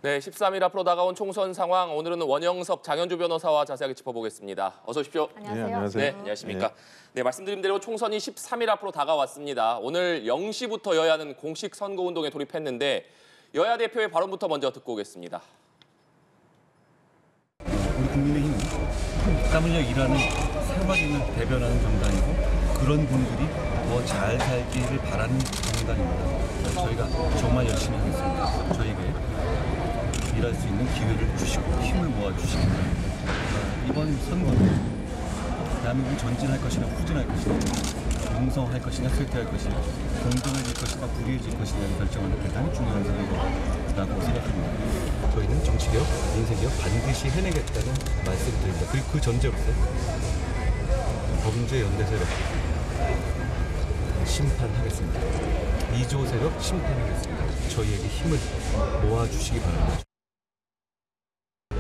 네, 13일 앞으로 다가온 총선 상황, 오늘은 원영석 장현주 변호사와 자세하게 짚어보겠습니다. 어서 오십시오. 안녕하세요. 네, 안녕하세요. 네, 안녕하십니까. 네, 말씀드린 대로 총선이 13일 앞으로 다가왔습니다. 오늘 0시부터 여야는 공식 선거운동에 돌입했는데 여야 대표의 발언부터 먼저 듣고 오겠습니다. 우리 국민의힘은 땀 흘려 일하는 생활인을 대변하는 정당이고 그런 분들이 더 잘 살기를 바라는 정당입니다. 저희가 정말 열심히 하겠습니다. 저에게 일할 수 있는 기회를 주시고 힘을 모아주시기 바랍니다. 이번 선거는 대한민국이 전진할 것이냐 후진할 것이냐 융성할 것이냐 쇠퇴할 것이냐 공정해질 것이냐 불의해질 것이냐를 결정하는 대단히 중요한 선거라고 생각합니다. 저희는 정치개혁, 민생개혁 반드시 해내겠다는 말씀을 드립니다. 그리고 그 전제로서 범죄 연대 세력 심판하겠습니다. 2조 세력 심판하겠습니다. 저희에게 힘을 모아주시기 바랍니다.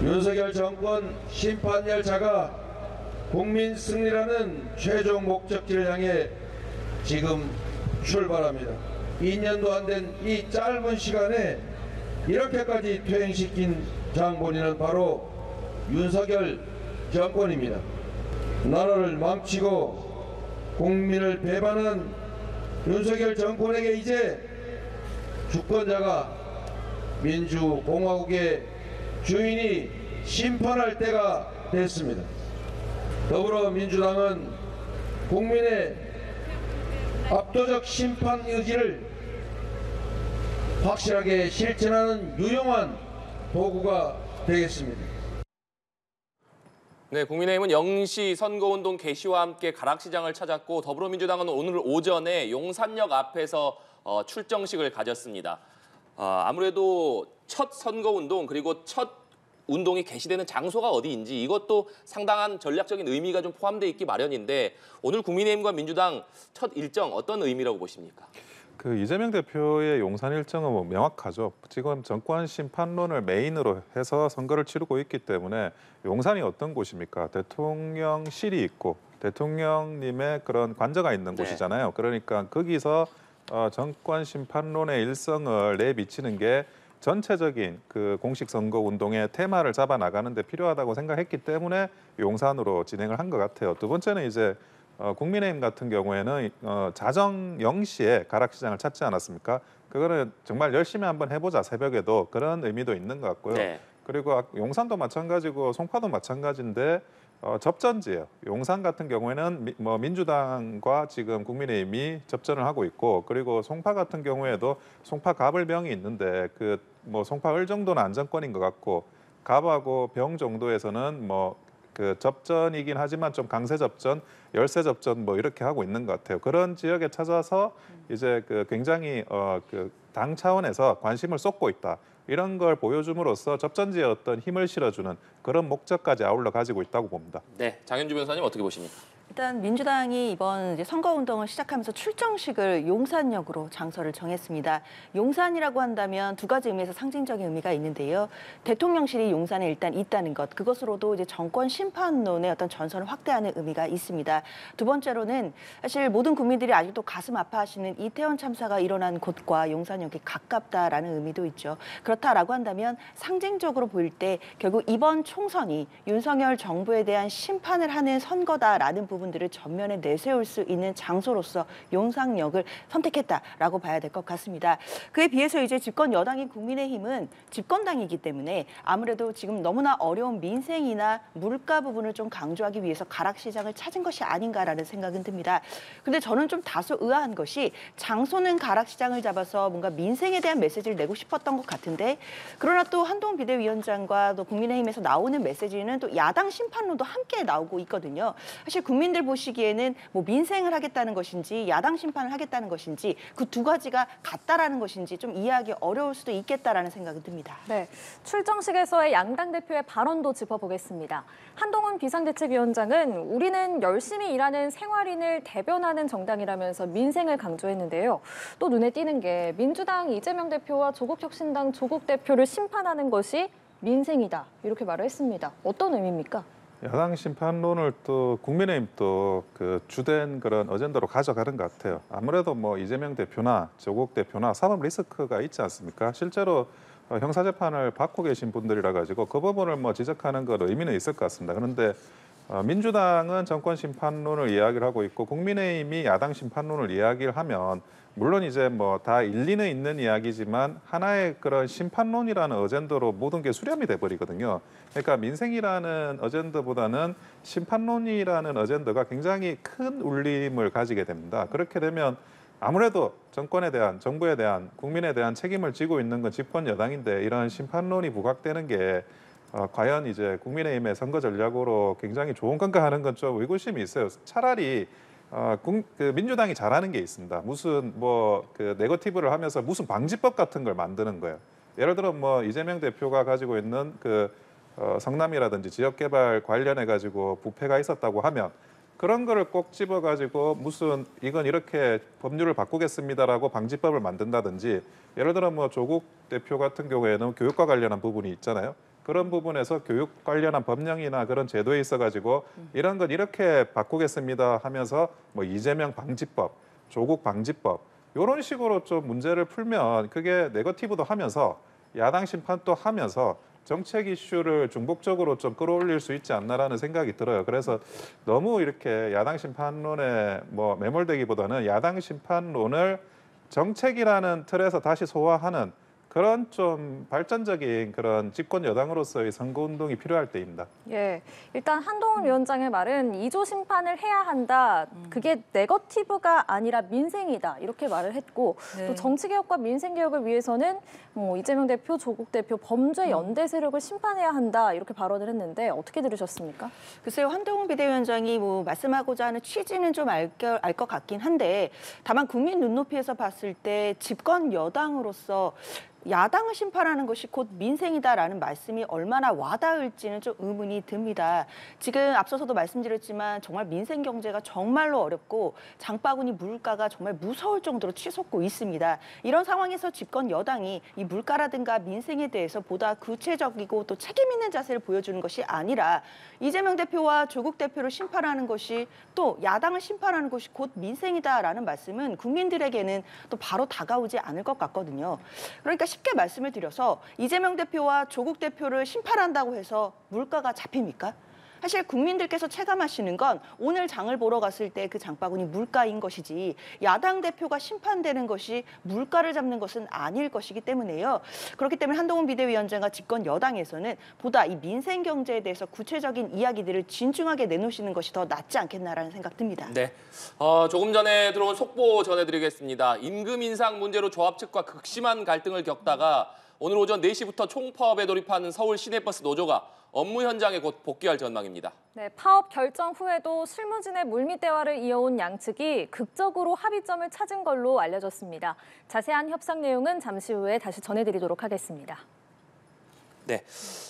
윤석열 정권 심판 열차가 국민 승리라는 최종 목적지를 향해 지금 출발합니다. 2년도 안 된 이 짧은 시간에 이렇게까지 퇴행시킨 장본인은 바로 윤석열 정권입니다. 나라를 망치고 국민을 배반한 윤석열 정권에게 이제 주권자가 민주공화국의 주인이 심판할 때가 됐습니다. 더불어민주당은 국민의 압도적 심판 의지를 확실하게 실천하는 유용한 도구가 되겠습니다. 네, 국민의힘은 0시 선거운동 개시와 함께 가락시장을 찾았고 더불어민주당은 오늘 오전에 용산역 앞에서 출정식을 가졌습니다. 아무래도 첫 선거운동 그리고 첫 운동이 개시되는 장소가 어디인지 이것도 상당한 전략적인 의미가 좀 포함되어 있기 마련인데 오늘 국민의힘과 민주당 첫 일정 어떤 의미라고 보십니까? 그 이재명 대표의 용산 일정은 뭐 명확하죠. 지금 정권 심판론을 메인으로 해서 선거를 치르고 있기 때문에 용산이 어떤 곳입니까? 대통령실이 있고 대통령님의 그런 관저가 있는 네. 곳이잖아요. 그러니까 거기서 정권 심판론의 일성을 내비치는 게 전체적인 그 공식 선거 운동의 테마를 잡아 나가는 데 필요하다고 생각했기 때문에 용산으로 진행을 한 것 같아요. 두 번째는 이제 국민의힘 같은 경우에는 자정 0시에 가락시장을 찾지 않았습니까? 그거는 정말 열심히 한번 해보자 새벽에도 그런 의미도 있는 것 같고요. 네. 그리고 용산도 마찬가지고 송파도 마찬가지인데 접전지예요. 용산 같은 경우에는 민주당과 지금 국민의힘이 접전을 하고 있고 그리고 송파 같은 경우에도 송파 갑을병이 있는데 그 송파 을 정도는 안정권인 것 같고 갑하고 병 정도에서는 그 접전이긴 하지만 좀 강세 접전, 열세 접전 이렇게 하고 있는 것 같아요. 그런 지역에 찾아서 이제 그 굉장히 그 당 차원에서 관심을 쏟고 있다. 이런 걸 보여줌으로써 접전지에 어떤 힘을 실어주는 그런 목적까지 아울러 가지고 있다고 봅니다. 네, 장현주 변호사님 어떻게 보십니까? 일단 민주당이 이번 이제 선거운동을 시작하면서 출정식을 용산역으로 장소를 정했습니다. 용산이라고 한다면 두 가지 의미에서 상징적인 의미가 있는데요. 대통령실이 용산에 일단 있다는 것, 그것으로도 이제 정권 심판론의 어떤 전선을 확대하는 의미가 있습니다. 두 번째로는 사실 모든 국민들이 아직도 가슴 아파하시는 이태원 참사가 일어난 곳과 용산역이 가깝다라는 의미도 있죠. 그렇다라고 한다면 상징적으로 보일 때 결국 이번 총선이 윤석열 정부에 대한 심판을 하는 선거다라는 부분들을 전면에 내세울 수 있는 장소로서 용산역을 선택했다라고 봐야 될 것 같습니다. 그에 비해서 이제 집권 여당인 국민의힘은 집권당이기 때문에 아무래도 지금 너무나 어려운 민생이나 물가 부분을 좀 강조하기 위해서 가락시장을 찾은 것이 아닌가라는 생각은 듭니다. 그런데 저는 좀 다소 의아한 것이 장소는 가락시장을 잡아서 뭔가 민생에 대한 메시지를 내고 싶었던 것 같은데 그러나 또 한동훈 비대위원장과 또 국민의힘에서 나오는 메시지는 또 야당 심판론도 함께 나오고 있거든요. 사실 국민들 보시기에는 민생을 하겠다는 것인지 야당 심판을 하겠다는 것인지 그 두 가지가 같다라는 것인지 좀 이해하기 어려울 수도 있겠다라는 생각은 듭니다. 네, 출정식에서의 양당 대표의 발언도 짚어보겠습니다. 한동훈 비상대책위원장은 우리는 열심히 일하는 생활인을 대변하는 정당이라면서 민생을 강조했는데요. 또 눈에 띄는 게 민주당 이재명 대표와 조국혁신당 조국 대표를 심판하는 것이 민생이다 이렇게 말을 했습니다. 어떤 의미입니까? 야당 심판론을 또 국민의힘도 그 주된 그런 어젠다로 가져가는 것 같아요. 아무래도 이재명 대표나 조국 대표나 사법 리스크가 있지 않습니까? 실제로 형사재판을 받고 계신 분들이라 가지고 그 부분을 뭐 지적하는 건 의미는 있을 것 같습니다. 그런데 민주당은 정권 심판론을 이야기를 하고 있고 국민의힘이 야당 심판론을 이야기를 하면 물론 이제 뭐 다 일리는 있는 이야기지만 하나의 그런 심판론이라는 어젠더로 모든 게 수렴이 돼 버리거든요. 그러니까 민생이라는 어젠더보다는 심판론이라는 어젠더가 굉장히 큰 울림을 가지게 됩니다. 그렇게 되면 아무래도 정권에 대한, 정부에 대한, 국민에 대한 책임을 지고 있는 건 집권 여당인데 이런 심판론이 부각되는 게 과연 이제 국민의힘의 선거 전략으로 굉장히 좋은 건가 하는 건 좀 의구심이 있어요. 차라리 그 민주당이 잘하는 게 있습니다. 무슨 뭐 그 네거티브를 하면서 무슨 방지법 같은 걸 만드는 거예요. 예를 들어 뭐 이재명 대표가 가지고 있는 그 성남이라든지 지역개발 관련해 가지고 부패가 있었다고 하면 그런 거를 꼭 집어가지고 무슨 이건 이렇게 법률을 바꾸겠습니다라고 방지법을 만든다든지 예를 들어 뭐 조국 대표 같은 경우에는 교육과 관련한 부분이 있잖아요. 그런 부분에서 교육 관련한 법령이나 그런 제도에 있어가지고 이런 건 이렇게 바꾸겠습니다 하면서 뭐 이재명 방지법, 조국 방지법 이런 식으로 좀 문제를 풀면 그게 네거티브도 하면서 야당 심판도 하면서 정책 이슈를 중복적으로 좀 끌어올릴 수 있지 않나라는 생각이 들어요. 그래서 너무 이렇게 야당 심판론에 뭐 매몰되기보다는 야당 심판론을 정책이라는 틀에서 다시 소화하는 그런 좀 발전적인 그런 집권 여당으로서의 선거운동이 필요할 때입니다. 예, 일단 한동훈 위원장의 말은 2조 심판을 해야 한다. 그게 네거티브가 아니라 민생이다. 이렇게 말을 했고 또 정치개혁과 민생개혁을 위해서는 뭐 이재명 대표, 조국 대표 범죄 연대 세력을 심판해야 한다. 이렇게 발언을 했는데 어떻게 들으셨습니까? 글쎄요, 한동훈 비대위원장이 뭐 말씀하고자 하는 취지는 좀 알 것 같긴 한데 다만 국민 눈높이에서 봤을 때 집권 여당으로서 야당을 심판하는 것이 곧 민생이다라는 말씀이 얼마나 와닿을지는 좀 의문이 듭니다. 지금 앞서서도 말씀드렸지만 정말 민생 경제가 정말로 어렵고 장바구니 물가가 정말 무서울 정도로 치솟고 있습니다. 이런 상황에서 집권 여당이 이 물가라든가 민생에 대해서 보다 구체적이고 또 책임 있는 자세를 보여주는 것이 아니라 이재명 대표와 조국 대표를 심판하는 것이 또 야당을 심판하는 것이 곧 민생이다라는 말씀은 국민들에게는 또 바로 다가오지 않을 것 같거든요. 그러니까 쉽게 말씀을 드려서 이재명 대표와 조국 대표를 심판한다고 해서 물가가 잡힙니까? 사실 국민들께서 체감하시는 건 오늘 장을 보러 갔을 때 그 장바구니 물가인 것이지 야당 대표가 심판되는 것이 물가를 잡는 것은 아닐 것이기 때문에요. 그렇기 때문에 한동훈 비대위원장과 집권 여당에서는 보다 이 민생 경제에 대해서 구체적인 이야기들을 진중하게 내놓으시는 것이 더 낫지 않겠나라는 생각 듭니다. 네, 조금 전에 들어온 속보 전해드리겠습니다. 임금 인상 문제로 조합 측과 극심한 갈등을 겪다가 오늘 오전 4시부터 총파업에 돌입하는 서울 시내버스 노조가 업무 현장에 곧 복귀할 전망입니다. 네, 파업 결정 후에도 실무진의 물밑 대화를 이어온 양측이 극적으로 합의점을 찾은 걸로 알려졌습니다. 자세한 협상 내용은 잠시 후에 다시 전해드리도록 하겠습니다. 네,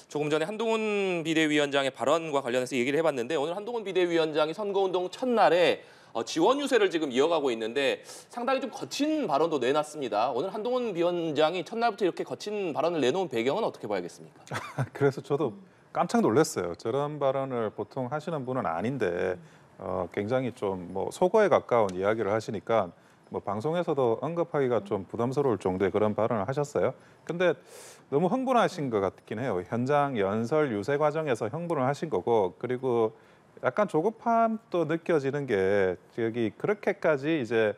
조금 전에 한동훈 비대위원장의 발언과 관련해서 얘기를 해봤는데 오늘 한동훈 비대위원장이 선거운동 첫날에 지원 유세를 지금 이어가고 있는데 상당히 좀 거친 발언도 내놨습니다. 오늘 한동훈 위원장이 첫날부터 이렇게 거친 발언을 내놓은 배경은 어떻게 봐야겠습니까? 그래서 저도 깜짝 놀랐어요. 저런 발언을 보통 하시는 분은 아닌데 굉장히 좀 뭐 속어에 가까운 이야기를 하시니까 뭐 방송에서도 언급하기가 좀 부담스러울 정도의 그런 발언을 하셨어요. 근데 너무 흥분하신 것 같긴 해요. 현장 연설 유세 과정에서 흥분을 하신 거고 그리고 약간 조급함도 느껴지는 게 여기 그렇게까지 이제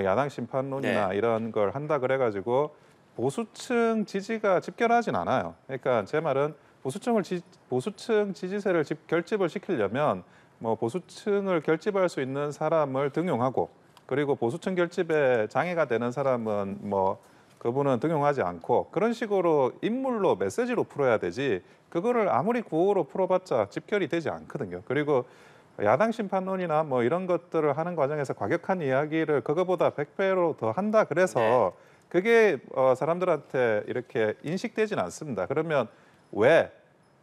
야당 심판론이나 이런 걸 한다 그래가지고 보수층 지지가 집결하진 않아요. 그러니까 제 말은 보수층 지지세를 결집을 시키려면 뭐 보수층을 결집할 수 있는 사람을 등용하고 그리고 보수층 결집에 장애가 되는 사람은 뭐 그분은 등용하지 않고 그런 식으로 인물로 메시지로 풀어야 되지 그거를 아무리 구호로 풀어봤자 집결이 되지 않거든요. 그리고 야당 심판론이나 뭐 이런 것들을 하는 과정에서 과격한 이야기를 그거보다 100배로 더 한다 그래서 그게 사람들한테 이렇게 인식되진 않습니다. 그러면 왜,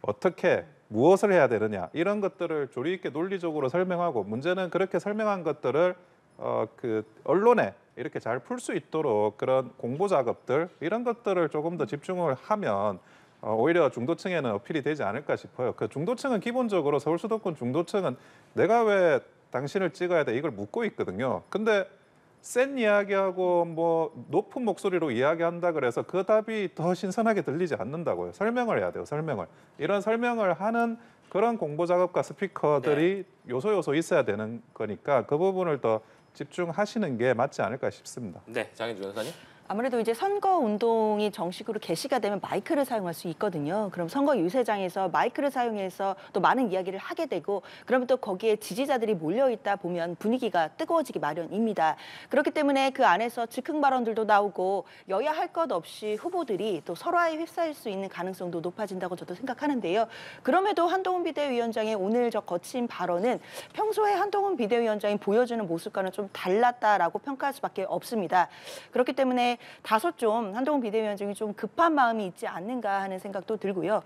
어떻게, 무엇을 해야 되느냐 이런 것들을 조리 있게 논리적으로 설명하고 문제는 그렇게 설명한 것들을 그 언론에 이렇게 잘 풀 수 있도록 그런 공보 작업들 이런 것들을 조금 더 집중을 하면 오히려 중도층에는 어필이 되지 않을까 싶어요. 그 중도층은 기본적으로 서울 수도권 중도층은 내가 왜 당신을 찍어야 돼 이걸 묻고 있거든요. 근데 센 이야기하고 뭐 높은 목소리로 이야기한다 그래서 그 답이 더 신선하게 들리지 않는다고요. 설명을 해야 돼요. 설명을. 이런 설명을 하는 그런 공보 작업과 스피커들이 요소 있어야 되는 거니까 그 부분을 더 집중하시는 게 맞지 않을까 싶습니다. 네, 장현주 변호사님. 아무래도 이제 선거 운동이 정식으로 개시가 되면 마이크를 사용할 수 있거든요. 그럼 선거 유세장에서 마이크를 사용해서 또 많은 이야기를 하게 되고 그러면 또 거기에 지지자들이 몰려있다 보면 분위기가 뜨거워지기 마련입니다. 그렇기 때문에 그 안에서 즉흥 발언들도 나오고 여야 할 것 없이 후보들이 또 서로에 휩싸일 수 있는 가능성도 높아진다고 저도 생각하는데요. 그럼에도 한동훈 비대위원장의 오늘 저 거친 발언은 평소에 한동훈 비대위원장이 보여주는 모습과는 좀 달랐다라고 평가할 수밖에 없습니다. 그렇기 때문에 다소 좀 한동훈 비대위원장이 좀 급한 마음이 있지 않는가 하는 생각도 들고요.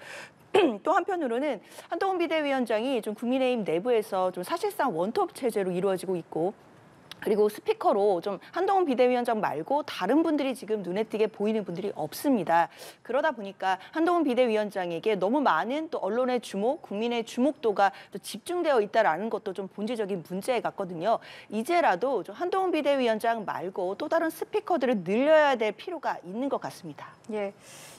또 한편으로는 한동훈 비대위원장이 좀 국민의힘 내부에서 좀 사실상 원톱 체제로 이루어지고 있고 그리고 스피커로 좀 한동훈 비대위원장 말고 다른 분들이 지금 눈에 띄게 보이는 분들이 없습니다. 그러다 보니까 한동훈 비대위원장에게 너무 많은 또 언론의 주목, 국민의 주목도가 또 집중되어 있다라는 것도 좀 본질적인 문제 같거든요. 이제라도 좀 한동훈 비대위원장 말고 또 다른 스피커들을 늘려야 될 필요가 있는 것 같습니다. 예.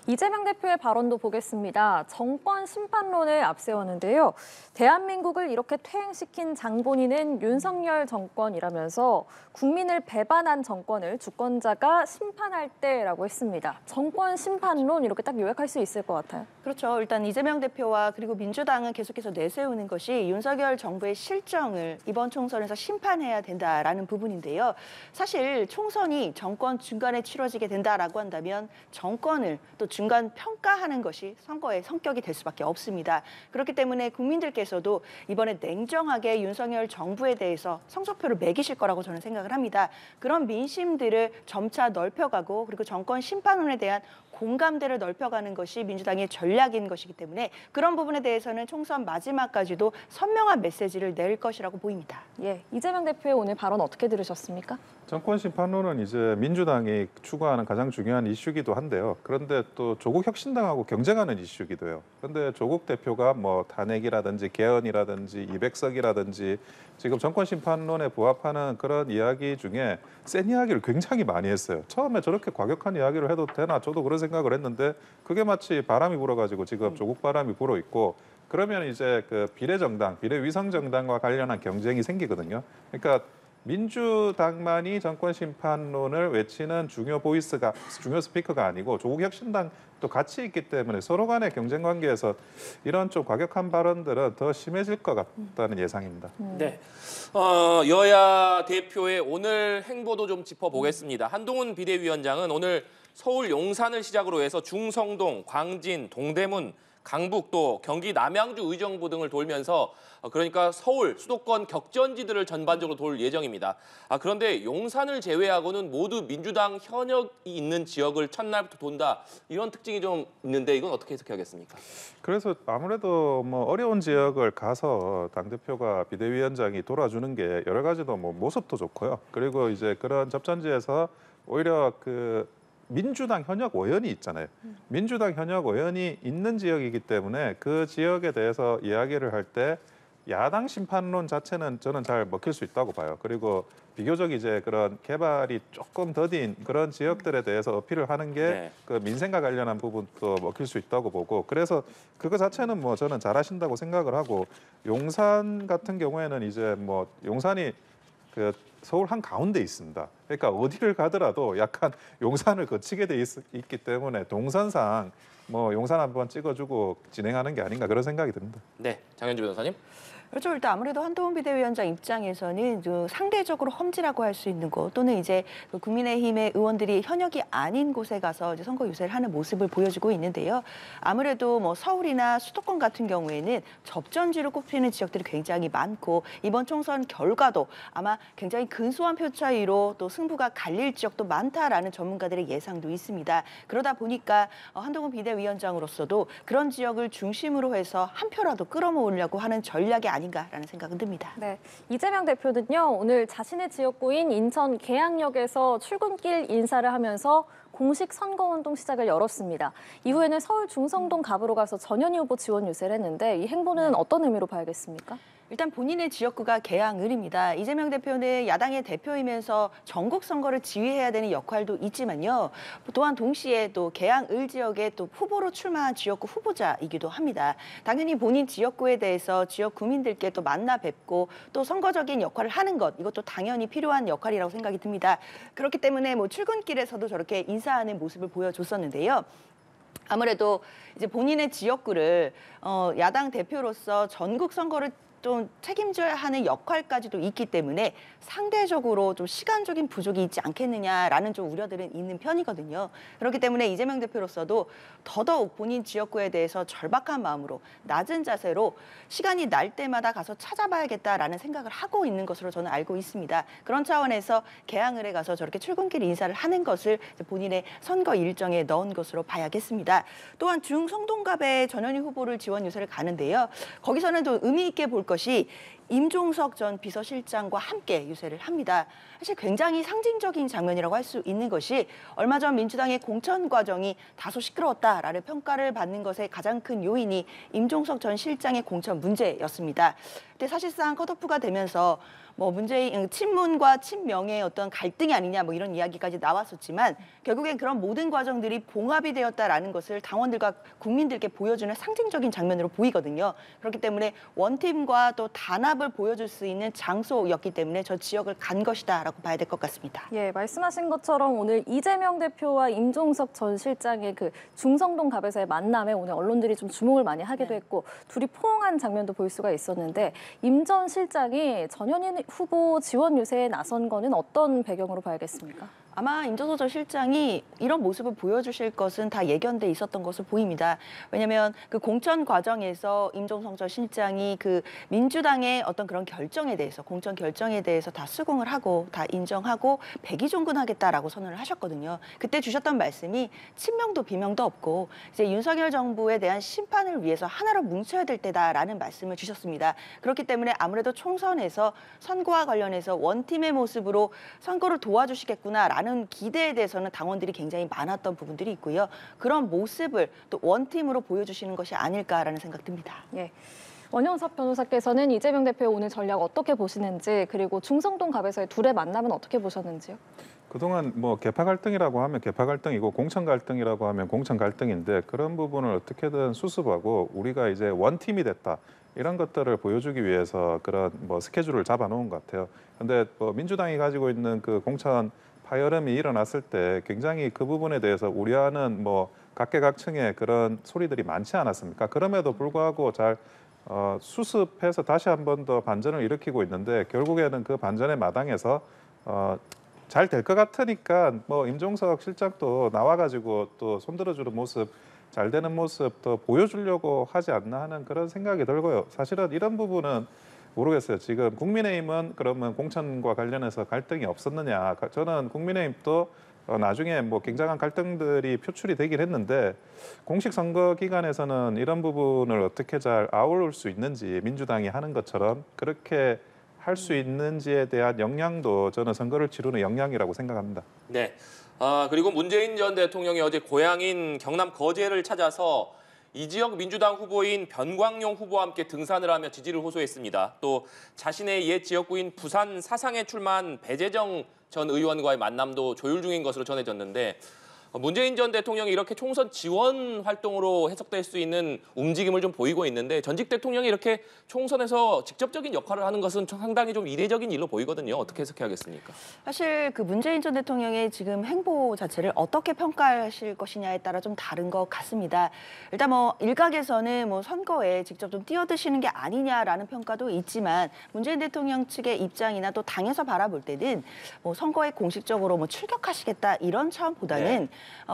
이재명 대표의 발언도 보겠습니다. 정권 심판론을 앞세웠는데요. 대한민국을 이렇게 퇴행시킨 장본인은 윤석열 정권이라면서 국민을 배반한 정권을 주권자가 심판할 때라고 했습니다. 정권 심판론 이렇게 딱 요약할 수 있을 것 같아요. 그렇죠. 일단 이재명 대표와 그리고 민주당은 계속해서 내세우는 것이 윤석열 정부의 실정을 이번 총선에서 심판해야 된다라는 부분인데요. 사실 총선이 정권 중간에 치러지게 된다라고 한다면 정권을 또 중간 평가하는 것이 선거의 성격이 될 수밖에 없습니다. 그렇기 때문에 국민들께서도 이번에 냉정하게 윤석열 정부에 대해서 성적표를 매기실 거라고 저는 생각을 합니다. 그런 민심들을 점차 넓혀가고 그리고 정권 심판론에 대한 공감대를 넓혀가는 것이 민주당의 전략인 것이기 때문에 그런 부분에 대해서는 총선 마지막까지도 선명한 메시지를 낼 것이라고 보입니다. 예, 이재명 대표의 오늘 발언 어떻게 들으셨습니까? 정권 심판론은 이제 민주당이 추구하는 가장 중요한 이슈기도 한데요. 그런데 또 조국 혁신당하고 경쟁하는 이슈기도 해요. 그런데 조국 대표가 뭐 탄핵이라든지 개헌이라든지 200석이라든지 지금 정권 심판론에 부합하는 그런 이야기 중에 센 이야기를 굉장히 많이 했어요. 처음에 저렇게 과격한 이야기를 해도 되나 저도 그런 생각을 했는데 그게 마치 바람이 불어가지고 지금 조국 바람이 불어 있고 그러면 이제 그 비례정당, 비례위성정당과 관련한 경쟁이 생기거든요. 그러니까 민주당만이 정권 심판론을 외치는 중요 보이스가 중요 스피커가 아니고 조국 혁신당도 같이 있기 때문에 서로 간의 경쟁 관계에서 이런 좀 과격한 발언들은 더 심해질 것 같다는 예상입니다. 네, 여야 대표의 오늘 행보도 좀 짚어보겠습니다. 한동훈 비대위원장은 오늘 서울 용산을 시작으로 해서 중성동, 광진, 동대문, 강북 또 경기 남양주 의정부 등을 돌면서 그러니까 서울 수도권 격전지들을 전반적으로 돌 예정입니다. 그런데 용산을 제외하고는 모두 민주당 현역이 있는 지역을 첫날부터 돈다 이런 특징이 좀 있는데 이건 어떻게 해석해야겠습니까? 그래서 아무래도 뭐 어려운 지역을 가서 당대표가 비대위원장이 돌아주는 게 여러 가지도 뭐 모습도 좋고요. 그리고 이제 그런 접전지에서 오히려 그 민주당 현역 의원이 있잖아요. 민주당 현역 의원이 있는 지역이기 때문에 그 지역에 대해서 이야기를 할 때 야당 심판론 자체는 저는 잘 먹힐 수 있다고 봐요. 그리고 비교적 이제 그런 개발이 조금 더딘 그런 지역들에 대해서 어필을 하는 게 그 민생과 관련한 부분도 먹힐 수 있다고 보고 그래서 그거 자체는 뭐 저는 잘하신다고 생각을 하고 용산 같은 경우에는 이제 뭐 용산이 그 서울 한 가운데 있습니다. 그러니까 어디를 가더라도 약간 용산을 거치게 돼 있기 때문에 동선상 뭐 용산 한번 찍어주고 진행하는 게 아닌가 그런 생각이 듭니다. 네, 장현주 변호사님. 그렇죠. 일단 아무래도 한동훈 비대위원장 입장에서는 좀 상대적으로 험지라고 할 수 있는 곳 또는 이제 그 국민의힘의 의원들이 현역이 아닌 곳에 가서 이제 선거 유세를 하는 모습을 보여주고 있는데요. 아무래도 뭐 서울이나 수도권 같은 경우에는 접전지로 꼽히는 지역들이 굉장히 많고 이번 총선 결과도 아마 굉장히 근소한 표 차이로 또 승부가 갈릴 지역도 많다라는 전문가들의 예상도 있습니다. 그러다 보니까 한동훈 비대위원장으로서도 그런 지역을 중심으로 해서 한 표라도 끌어모으려고 하는 전략이 아닌가라는 생각은 듭니다. 네, 이재명 대표는요 오늘 자신의 지역구인 인천 계양역에서 출근길 인사를 하면서 공식 선거운동 시작을 열었습니다. 이후에는 서울 중성동 갑으로 가서 전현희 후보 지원 유세를 했는데 이 행보는 어떤 의미로 봐야겠습니까? 일단 본인의 지역구가 계양을입니다. 이재명 대표는 야당의 대표이면서 전국 선거를 지휘해야 되는 역할도 있지만요. 또한 동시에 또 계양을 지역의 또 후보로 출마한 지역구 후보자이기도 합니다. 당연히 본인 지역구에 대해서 지역 구민들께 또 만나 뵙고 또 선거적인 역할을 하는 것, 이것도 당연히 필요한 역할이라고 생각이 듭니다. 그렇기 때문에 뭐 출근길에서도 저렇게 인사하는 모습을 보여줬었는데요. 아무래도 이제 본인의 지역구를 야당 대표로서 전국 선거를 좀 책임져야 하는 역할까지도 있기 때문에 상대적으로 좀 시간적인 부족이 있지 않겠느냐라는 좀 우려들은 있는 편이거든요. 그렇기 때문에 이재명 대표로서도 더더욱 본인 지역구에 대해서 절박한 마음으로 낮은 자세로 시간이 날 때마다 가서 찾아봐야겠다라는 생각을 하고 있는 것으로 저는 알고 있습니다. 그런 차원에서 계양을에 가서 저렇게 출근길 인사를 하는 것을 본인의 선거 일정에 넣은 것으로 봐야겠습니다. 또한 중성동갑의 전현희 후보를 지원 유세를 가는데요. 거기서는 또 의미 있게 볼 것이 임종석 전 비서실장과 함께 유세를 합니다. 사실 굉장히 상징적인 장면이라고 할 수 있는 것이 얼마 전 민주당의 공천 과정이 다소 시끄러웠다라는 평가를 받는 것의 가장 큰 요인이 임종석 전 실장의 공천 문제였습니다. 근데 사실상 컷오프가 되면서 뭐 문재인 친문과 친명의 어떤 갈등이 아니냐 뭐 이런 이야기까지 나왔었지만 결국엔 그런 모든 과정들이 봉합이 되었다라는 것을 당원들과 국민들께 보여주는 상징적인 장면으로 보이거든요. 그렇기 때문에 원팀과 또 단합을 보여줄 수 있는 장소였기 때문에 저 지역을 간 것이다라고 봐야 될 것 같습니다. 예, 말씀하신 것처럼 오늘 이재명 대표와 임종석 전 실장의 그 중성동 갑에서의 만남에 오늘 언론들이 좀 주목을 많이 하기도 했고 둘이 포옹한 장면도 볼 수가 있었는데 임 전 실장이 전현희 후보 지원 유세에 나선 거는 어떤 배경으로 봐야겠습니까? 아마 임종석 전 실장이 이런 모습을 보여주실 것은 다 예견돼 있었던 것으로 보입니다. 왜냐하면 그 공천 과정에서 임종석 전 실장이 그 민주당의 어떤 그런 결정에 대해서 공천 결정에 대해서 다 수긍을 하고 다 인정하고 백의종군하겠다라고 선언을 하셨거든요. 그때 주셨던 말씀이 친명도 비명도 없고 이제 윤석열 정부에 대한 심판을 위해서 하나로 뭉쳐야 될 때다라는 말씀을 주셨습니다. 그렇기 때문에 아무래도 총선에서 선거와 관련해서 원팀의 모습으로 선거를 도와주시겠구나라는 기대에 대해서는 당원들이 굉장히 많았던 부분들이 있고요. 그런 모습을 또 원팀으로 보여주시는 것이 아닐까라는 생각 듭니다. 예. 원영섭 변호사께서는 이재명 대표의 오늘 전략 어떻게 보시는지 그리고 중성동 갑에서의 둘의 만남은 어떻게 보셨는지요? 그동안 뭐 개파 갈등이라고 하면 개파 갈등이고 공천 갈등이라고 하면 공천 갈등인데 그런 부분을 어떻게든 수습하고 우리가 이제 원팀이 됐다. 이런 것들을 보여주기 위해서 그런 뭐 스케줄을 잡아놓은 것 같아요. 근데 뭐 민주당이 가지고 있는 그 공천 파열음이 일어났을 때 굉장히 그 부분에 대해서 우려하는 뭐 각계각층의 그런 소리들이 많지 않았습니까? 그럼에도 불구하고 잘 수습해서 다시 한 번 더 반전을 일으키고 있는데 결국에는 그 반전의 마당에서 잘 될 것 같으니까 뭐 임종석 실장도 나와가지고 또 손들어주는 모습, 잘 되는 모습 더 보여주려고 하지 않나 하는 그런 생각이 들고요. 사실은 이런 부분은 모르겠어요. 지금 국민의힘은 그러면 공천과 관련해서 갈등이 없었느냐? 저는 국민의힘도 나중에 뭐 굉장한 갈등들이 표출이 되긴 했는데 공식 선거 기간에서는 이런 부분을 어떻게 잘 아우를 수 있는지 민주당이 하는 것처럼 그렇게 할 수 있는지에 대한 역량도 저는 선거를 치르는 역량이라고 생각합니다. 네. 그리고 문재인 전 대통령이 어제 고향인 경남 거제를 찾아서 이 지역 민주당 후보인 변광용 후보와 함께 등산을 하며 지지를 호소했습니다. 또 자신의 옛 지역구인 부산 사상에 출마한 배재정 전 의원과의 만남도 조율 중인 것으로 전해졌는데 문재인 전 대통령이 이렇게 총선 지원 활동으로 해석될 수 있는 움직임을 좀 보이고 있는데 전직 대통령이 이렇게 총선에서 직접적인 역할을 하는 것은 상당히 좀 이례적인 일로 보이거든요. 어떻게 해석해야겠습니까? 사실 그 문재인 전 대통령의 지금 행보 자체를 어떻게 평가하실 것이냐에 따라 좀 다른 것 같습니다. 일단 뭐 일각에서는 뭐 선거에 직접 좀 뛰어드시는 게 아니냐라는 평가도 있지만 문재인 대통령 측의 입장이나 또 당에서 바라볼 때는 뭐 선거에 공식적으로 뭐 출격하시겠다 이런 차원보다는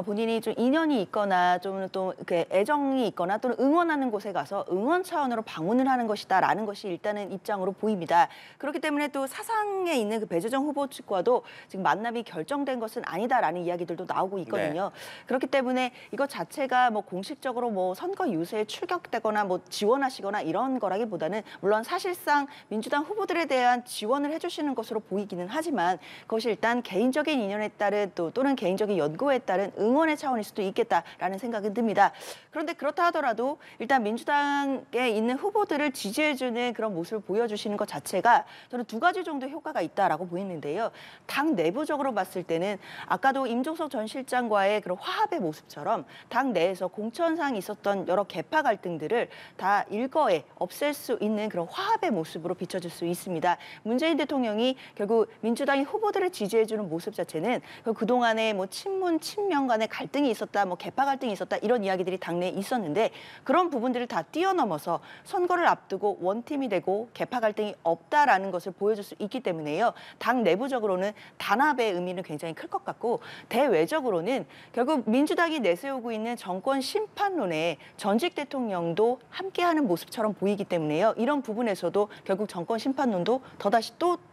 본인이 좀 인연이 있거나 좀 또 애정이 있거나 또는 응원하는 곳에 가서 응원 차원으로 방문을 하는 것이다라는 것이 일단은 입장으로 보입니다. 그렇기 때문에 또 사상에 있는 그 배재정 후보 측과도 지금 만남이 결정된 것은 아니다라는 이야기들도 나오고 있거든요. 네. 그렇기 때문에 이것 자체가 뭐 공식적으로 뭐 선거 유세에 출격되거나 뭐 지원하시거나 이런 거라기보다는 물론 사실상 민주당 후보들에 대한 지원을 해주시는 것으로 보이기는 하지만 그것이 일단 개인적인 인연에 따른 또는 개인적인 연고에 따른 다른 응원의 차원일 수도 있겠다라는 생각은 듭니다. 그런데 그렇다 하더라도 일단 민주당에 있는 후보들을 지지해주는 그런 모습을 보여주시는 것 자체가 저는 두 가지 정도 효과가 있다라고 보이는데요. 당 내부적으로 봤을 때는 아까도 임종석 전 실장과의 그런 화합의 모습처럼 당 내에서 공천상 있었던 여러 계파 갈등들을 다 일거에 없앨 수 있는 그런 화합의 모습으로 비춰질 수 있습니다. 문재인 대통령이 결국 민주당의 후보들을 지지해주는 모습 자체는 그동안에 뭐 친문, 친명 간의 갈등이 있었다, 뭐 계파 갈등이 있었다 이런 이야기들이 당내에 있었는데 그런 부분들을 다 뛰어넘어서 선거를 앞두고 원팀이 되고 계파 갈등이 없다라는 것을 보여줄 수 있기 때문에요. 당 내부적으로는 단합의 의미는 굉장히 클 것 같고 대외적으로는 결국 민주당이 내세우고 있는 정권 심판론에 전직 대통령도 함께하는 모습처럼 보이기 때문에요. 이런 부분에서도 결국 정권 심판론도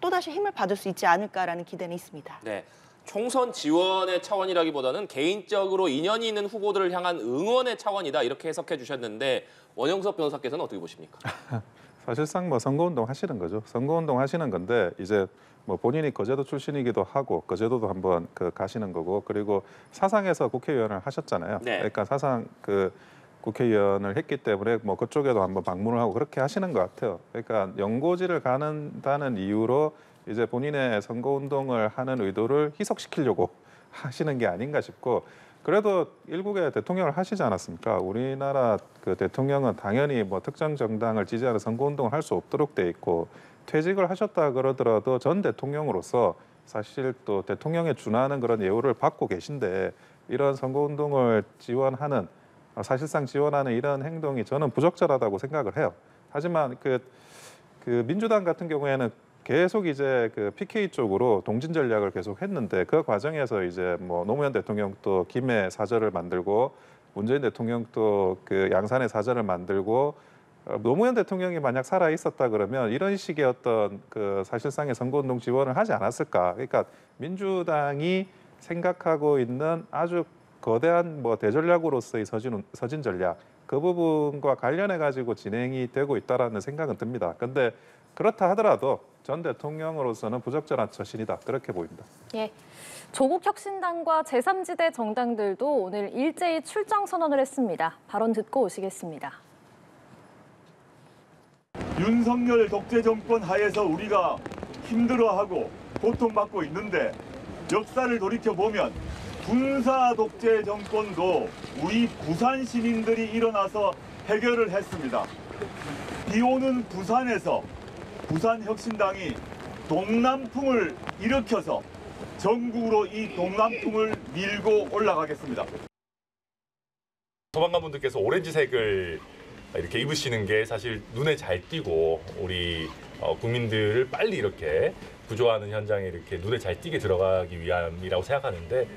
또다시 힘을 받을 수 있지 않을까라는 기대는 있습니다. 네. 총선 지원의 차원이라기보다는 개인적으로 인연이 있는 후보들을 향한 응원의 차원이다 이렇게 해석해 주셨는데 원영석 변호사께서는 어떻게 보십니까? 사실상 뭐 선거운동 하시는 거죠. 선거운동 하시는 건데 이제 뭐 본인이 거제도 출신이기도 하고 거제도도 한번 가시는 거고 그리고 사상에서 국회의원을 하셨잖아요. 네. 그러니까 사상 국회의원을 했기 때문에 뭐 그쪽에도 한번 방문을 하고 그렇게 하시는 것 같아요. 그러니까 연고지를 가는다는 이유로 이제 본인의 선거운동을 하는 의도를 희석시키려고 하시는 게 아닌가 싶고 그래도 일국의 대통령을 하시지 않았습니까? 우리나라 대통령은 당연히 뭐 특정 정당을 지지하는 선거운동을 할 수 없도록 돼 있고 퇴직을 하셨다 그러더라도 전 대통령으로서 사실 또 대통령에 준하는 그런 예우를 받고 계신데 이런 선거운동을 사실상 지원하는 이런 행동이 저는 부적절하다고 생각을 해요. 하지만 그 민주당 같은 경우에는 계속 이제 PK 쪽으로 동진 전략을 계속 했는데 그 과정에서 이제 뭐 노무현 대통령도 김해 사절을 만들고 문재인 대통령도 양산의 사절을 만들고 노무현 대통령이 만약 살아 있었다 그러면 이런 식의 어떤 사실상의 선거운동 지원을 하지 않았을까? 그러니까 민주당이 생각하고 있는 아주 거대한 뭐 대전략으로서의 서진 전략 그 부분과 관련해 가지고 진행이 되고 있다라는 생각은 듭니다. 근데 그렇다 하더라도 전 대통령으로서는 부적절한 처신이다 그렇게 보입니다. 예. 조국 혁신당과 제3지대 정당들도 오늘 일제히 출정 선언을 했습니다. 발언 듣고 오시겠습니다. 윤석열 독재 정권 하에서 우리가 힘들어하고 고통받고 있는데 역사를 돌이켜보면 군사 독재 정권도 우리 부산 시민들이 일어나서 해결을 했습니다. 비오는 부산에서 부산혁신당이 동남풍을 일으켜서 전국으로 이 동남풍을 밀고 올라가겠습니다. 소방관분들께서 오렌지색을 이렇게 입으시는 게 사실 눈에 잘 띄고 우리 국민들을 빨리 이렇게 구조하는 현장에 이렇게 눈에 잘 띄게 들어가기 위함이라고 생각하는데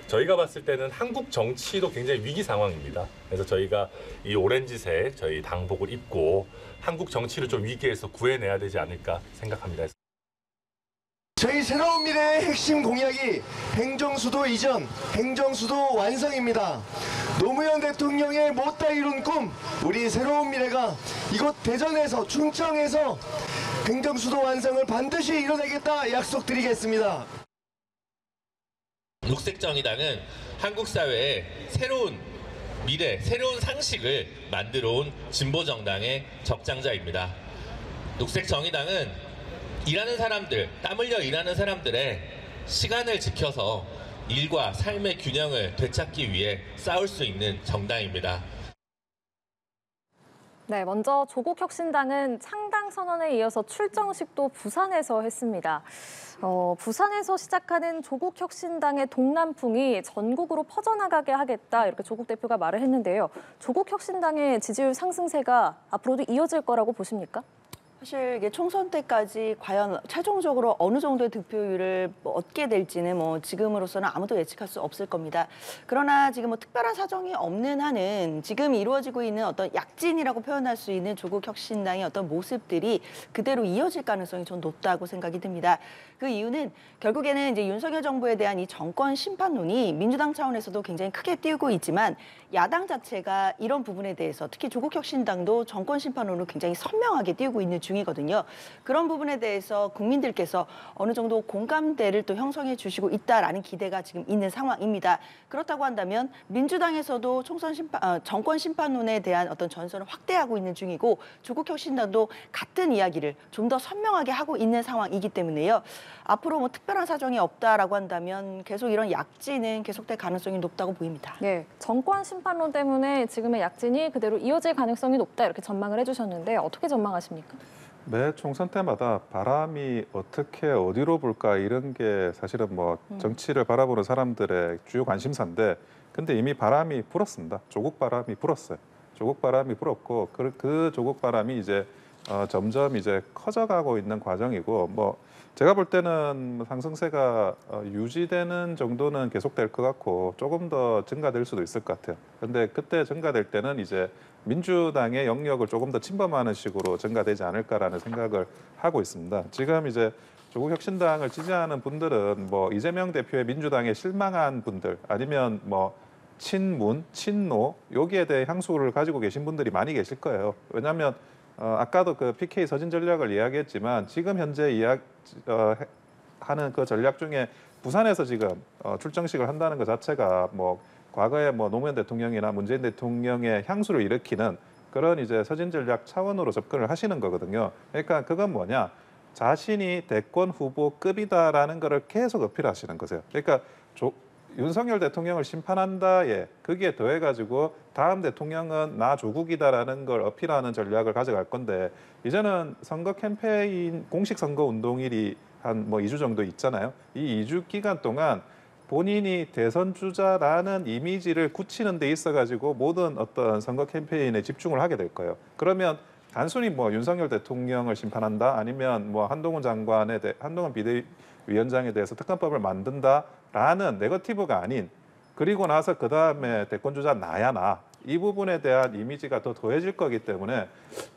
저희가 봤을 때는 한국 정치도 굉장히 위기 상황입니다. 그래서 저희가 이 오렌지색 저희 당복을 입고 한국 정치를 좀 위기에서 구해내야 되지 않을까 생각합니다. 저희 새로운 미래의 핵심 공약이 행정수도 이전, 행정수도 완성입니다. 노무현 대통령의 못다 이룬 꿈, 우리 새로운 미래가 이곳 대전에서 충청에서 행정수도 완성을 반드시 이뤄내겠다 약속드리겠습니다. 녹색정의당은 한국 사회에 새로운 미래, 새로운 상식을 만들어온 진보정당의 적장자입니다. 녹색정의당은 일하는 사람들, 땀 흘려 일하는 사람들의 시간을 지켜서 일과 삶의 균형을 되찾기 위해 싸울 수 있는 정당입니다. 네, 먼저 조국혁신당은 창당 선언에 이어서 출정식도 부산에서 했습니다. 부산에서 시작하는 조국혁신당의 동남풍이 전국으로 퍼져나가게 하겠다 이렇게 조국 대표가 말을 했는데요. 조국혁신당의 지지율 상승세가 앞으로도 이어질 거라고 보십니까? 사실 이게 총선 때까지 과연 최종적으로 어느 정도의 득표율을 얻게 될지는 지금으로서는 아무도 예측할 수 없을 겁니다. 그러나 지금 특별한 사정이 없는 한은 지금 이루어지고 있는 어떤 약진이라고 표현할 수 있는 조국혁신당의 어떤 모습들이 그대로 이어질 가능성이 좀 높다고 생각이 듭니다. 그 이유는 결국에는 이제 윤석열 정부에 대한 이 정권 심판론이 민주당 차원에서도 굉장히 크게 띄우고 있지만 야당 자체가 이런 부분에 대해서 특히 조국혁신당도 정권 심판론을 굉장히 선명하게 띄우고 있는 중이거든요. 그런 부분에 대해서 국민들께서 어느 정도 공감대를 또 형성해 주시고 있다라는 기대가 지금 있는 상황입니다. 그렇다고 한다면 민주당에서도 정권 심판론에 대한 어떤 전선을 확대하고 있는 중이고 조국 혁신당도 같은 이야기를 좀 더 선명하게 하고 있는 상황이기 때문에요. 앞으로 뭐 특별한 사정이 없다라고 한다면 계속 이런 약진은 계속될 가능성이 높다고 보입니다. 네, 정권 심판론 때문에 지금의 약진이 그대로 이어질 가능성이 높다 이렇게 전망을 해주셨는데 어떻게 전망하십니까? 매 총선 때마다 바람이 어떻게 어디로 불까 이런 게 사실은 뭐 정치를 바라보는 사람들의 주요 관심사인데 근데 이미 바람이 불었습니다. 조국 바람이 불었어요. 조국 바람이 불었고 그 조국 바람이 이제 점점 이제 커져가고 있는 과정이고 뭐 제가 볼 때는 상승세가 유지되는 정도는 계속될 것 같고 조금 더 증가될 수도 있을 것 같아요. 근데 그때 증가될 때는 이제 민주당의 영역을 조금 더 침범하는 식으로 증가되지 않을까라는 생각을 하고 있습니다. 지금 이제 조국 혁신당을 지지하는 분들은 뭐 이재명 대표의 민주당에 실망한 분들 아니면 뭐 친문, 친노 여기에 대해 향수를 가지고 계신 분들이 많이 계실 거예요. 왜냐하면 아까도 그 PK 서진 전략을 이야기했지만 지금 현재 하는 그 전략 중에 부산에서 지금 출정식을 한다는 것 자체가 뭐 과거에 뭐 노무현 대통령이나 문재인 대통령의 향수를 일으키는 그런 이제 서진 전략 차원으로 접근을 하시는 거거든요. 그러니까 그건 뭐냐? 자신이 대권 후보급이다라는 거를 계속 어필하시는 거세요. 그러니까 윤석열 대통령을 심판한다에 거기에 더해가지고 다음 대통령은 나 조국이다라는 걸 어필하는 전략을 가져갈 건데 이제는 선거 캠페인 공식 선거 운동일이 한 뭐 2주 정도 있잖아요. 이 2주 기간 동안 본인이 대선 주자라는 이미지를 굳히는 데 있어가지고 모든 어떤 선거 캠페인에 집중을 하게 될 거예요. 그러면 단순히 뭐 윤석열 대통령을 심판한다 아니면 뭐 한동훈 비대위원장에 대해서 특검법을 만든다라는 네거티브가 아닌 그리고 나서 그 다음에 대권 주자 나야 나 이 부분에 대한 이미지가 더 더해질 거기 때문에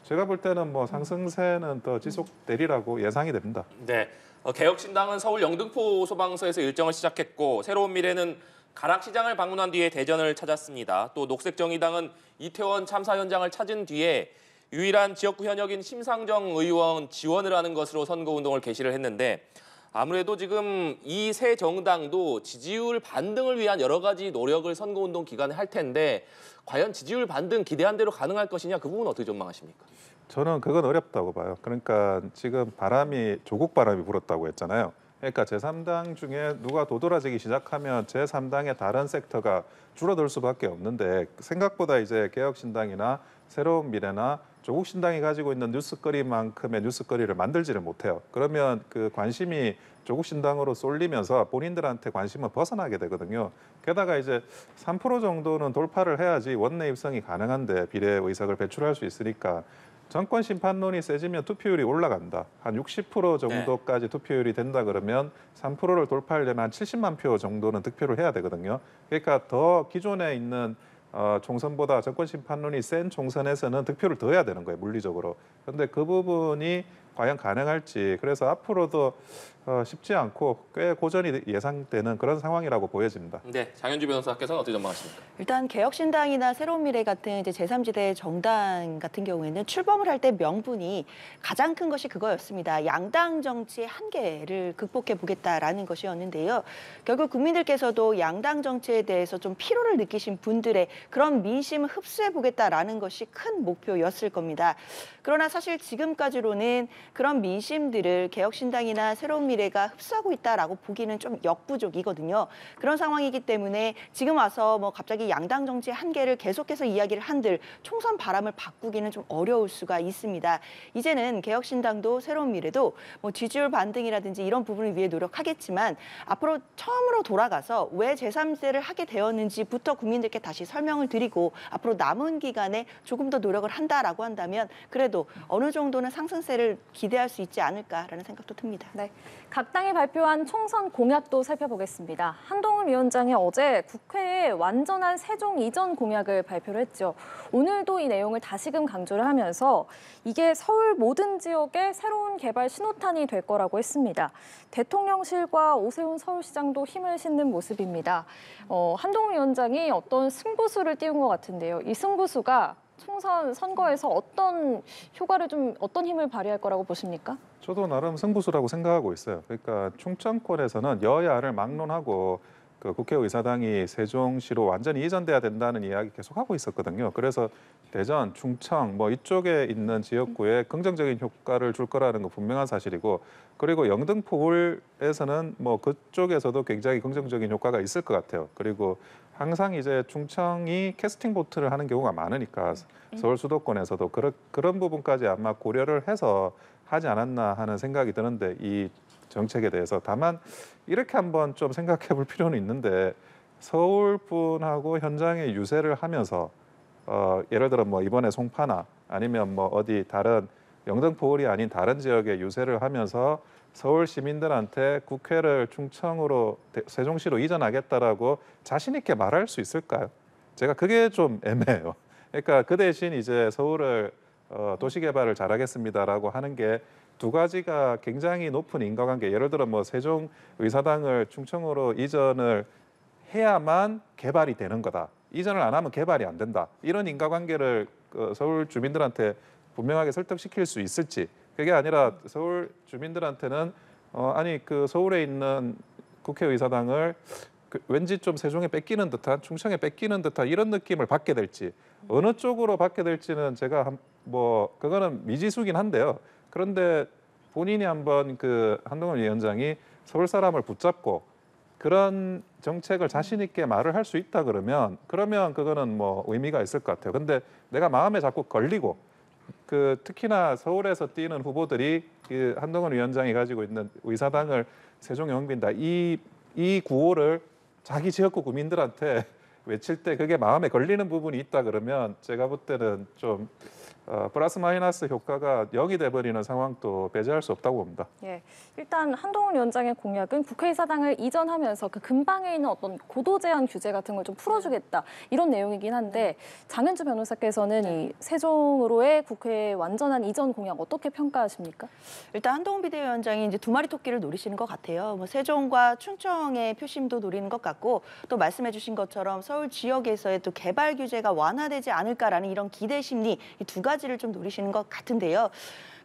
제가 볼 때는 뭐 상승세는 더 지속되리라고 예상이 됩니다. 네, 개혁신당은 서울 영등포 소방서에서 일정을 시작했고 새로운 미래는 가락시장을 방문한 뒤에 대전을 찾았습니다. 또 녹색정의당은 이태원 참사 현장을 찾은 뒤에 유일한 지역구 현역인 심상정 의원 지원을 하는 것으로 선거운동을 개시를 했는데 아무래도 지금 이 세 정당도 지지율 반등을 위한 여러 가지 노력을 선거운동 기간에 할 텐데 과연 지지율 반등 기대한 대로 가능할 것이냐 그 부분 어떻게 전망하십니까? 저는 그건 어렵다고 봐요. 그러니까 지금 조국 바람이 불었다고 했잖아요. 그러니까 제3당 중에 누가 도드라지기 시작하면 제3당의 다른 섹터가 줄어들 수밖에 없는데 생각보다 이제 개혁신당이나 새로운 미래나 조국 신당이 가지고 있는 뉴스거리만큼의 뉴스거리를 만들지를 못해요. 그러면 그 관심이 조국 신당으로 쏠리면서 본인들한테 관심은 벗어나게 되거든요. 게다가 이제 3% 정도는 돌파를 해야지 원내 입성이 가능한데 비례의석을 배출할 수 있으니까 정권 심판론이 세지면 투표율이 올라간다. 한 60% 정도까지 투표율이 된다 그러면 3%를 돌파하려면 한 70만 표 정도는 득표를 해야 되거든요. 그러니까 더 기존에 있는 총선보다 정권 심판론이 센 총선에서는 득표를 더 해야 되는 거예요, 물리적으로. 그런데 그 부분이 과연 가능할지 그래서 앞으로도 쉽지 않고 꽤 고전이 예상되는 그런 상황이라고 보여집니다. 네, 장현주 변호사께서는 어떻게 전망하십니까? 일단 개혁신당이나 새로운미래 같은 이제 제3지대 정당 같은 경우에는 출범을 할 때 명분이 가장 큰 것이 그거였습니다. 양당 정치의 한계를 극복해 보겠다라는 것이었는데요. 결국 국민들께서도 양당 정치에 대해서 좀 피로를 느끼신 분들의 그런 민심을 흡수해 보겠다라는 것이 큰 목표였을 겁니다. 그러나 사실 지금까지로는 그런 민심들을 개혁신당이나 새로운미래가 흡수하고 있다라고 보기는 좀 역부족이거든요. 그런 상황이기 때문에 지금 와서 뭐 갑자기 양당 정치의 한계를 계속해서 이야기를 한들 총선 바람을 바꾸기는 좀 어려울 수가 있습니다. 이제는 개혁신당도 새로운미래도 뭐 지지율 반등이라든지 이런 부분을 위해 노력하겠지만 앞으로 처음으로 돌아가서 왜 제3지대를 하게 되었는지부터 국민들께 다시 설명을 드리고 앞으로 남은 기간에 조금 더 노력을 한다라고 한다면 그래도 어느 정도는 상승세를 기대할 수 있지 않을까라는 생각도 듭니다. 네, 각 당이 발표한 총선 공약도 살펴보겠습니다. 한동훈 위원장이 어제 국회에 완전한 세종 이전 공약을 발표를 했죠. 오늘도 이 내용을 다시금 강조를 하면서 이게 서울 모든 지역에 새로운 개발 신호탄이 될 거라고 했습니다. 대통령실과 오세훈 서울시장도 힘을 싣는 모습입니다. 한동훈 위원장이 어떤 승부수를 띄운 것 같은데요. 이 승부수가 총선 선거에서 어떤 효과를 어떤 힘을 발휘할 거라고 보십니까? 저도 나름 승부수라고 생각하고 있어요. 그러니까 충청권에서는 여야를 막론하고 그 국회의사당이 세종시로 완전히 이전돼야 된다는 이야기 계속 하고 있었거든요. 그래서 대전, 충청 뭐 이쪽에 있는 지역구에 긍정적인 효과를 줄 거라는 거 분명한 사실이고, 그리고 영등포울에서는 뭐 그쪽에서도 굉장히 긍정적인 효과가 있을 것 같아요. 그리고 항상 이제 충청이 캐스팅 보트를 하는 경우가 많으니까 서울 수도권에서도 그런 부분까지 아마 고려를 해서 하지 않았나 하는 생각이 드는데, 이 정책에 대해서 다만 이렇게 한번 좀 생각해 볼 필요는 있는데, 서울 분하고 현장에 유세를 하면서 예를 들어 뭐 이번에 송파나 아니면 뭐 어디 다른 영등포울이 아닌 다른 지역에 유세를 하면서 서울 시민들한테 국회를 충청으로 세종시로 이전하겠다라고 자신 있게 말할 수 있을까요? 제가 그게 좀 애매해요. 그러니까 그 대신 이제 서울을 도시개발을 잘하겠습니다라고 하는 게 두 가지가 굉장히 높은 인과관계. 예를 들어 뭐 세종 의사당을 충청으로 이전을 해야만 개발이 되는 거다. 이전을 안 하면 개발이 안 된다. 이런 인과관계를 서울 주민들한테 분명하게 설득시킬 수 있을지. 그게 아니라 서울 주민들한테는 아니 그 서울에 있는 국회의사당을 왠지 좀 세종에 뺏기는 듯한, 충청에 뺏기는 듯한 이런 느낌을 받게 될지, 어느 쪽으로 받게 될지는 제가 뭐 그거는 미지수긴 한데요. 그런데 본인이 한번 그 한동훈 위원장이 서울 사람을 붙잡고 그런 정책을 자신 있게 말을 할 수 있다 그러면 그거는 뭐 의미가 있을 것 같아요. 근데 내가 마음에 자꾸 걸리고 그 특히나 서울에서 뛰는 후보들이 그 한동훈 위원장이 가지고 있는 의사당을 세종에 옮긴다, 이 구호를 자기 지역구 국민들한테 외칠 때 그게 마음에 걸리는 부분이 있다 그러면 제가 볼 때는 좀 플러스 마이너스 효과가 0이 돼버리는 상황도 배제할 수 없다고 봅니다. 예, 일단 한동훈 위원장의 공약은 국회의사당을 이전하면서 그 근방에 있는 어떤 고도 제한 규제 같은 걸 좀 풀어주겠다 이런 내용이긴 한데, 장현주 변호사께서는 이 세종으로의 국회 완전한 이전 공약 어떻게 평가하십니까? 일단 한동훈 비대위원장이 이제 두 마리 토끼를 노리시는 것 같아요. 뭐 세종과 충청의 표심도 노리는 것 같고, 또 말씀해주신 것처럼 서울 지역에서의 또 개발 규제가 완화되지 않을까라는 이런 기대 심리, 이 두 가지를 좀 노리시는 것 같은데요.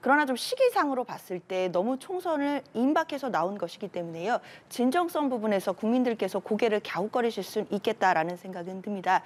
그러나 좀 시기상으로 봤을 때 너무 총선을 임박해서 나온 것이기 때문에요. 진정성 부분에서 국민들께서 고개를 갸웃거리실 수 있겠다라는 생각은 듭니다.